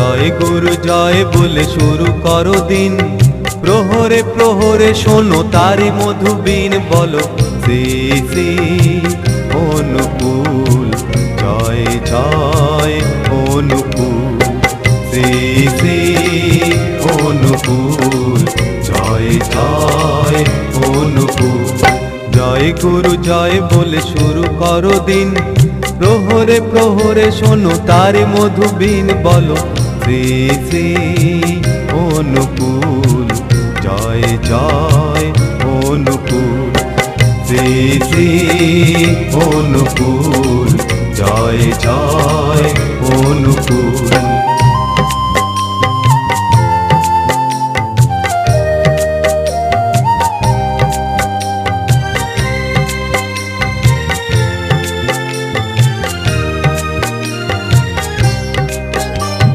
জয় গুরু জয় বলে শুরু করো দিন, প্রহরে প্রহরে শোনো তারি মধুবীন, বলো শ্রী শ্রী অনুকূল, জয় জয় অনুকূল, শ্রী শ্রী অনুকূল, জয় জয় অনুকূল। জয় গুরু জয় বলে শুরু করো দিন, প্রহরে প্রহরে শোনো তারি মধুবীন, বলো শ্রী শ্রী অনুকূল, জয় জয় অনুকূল, শ্রী শ্রী অনুকূল, জয় জয় অনুকূল।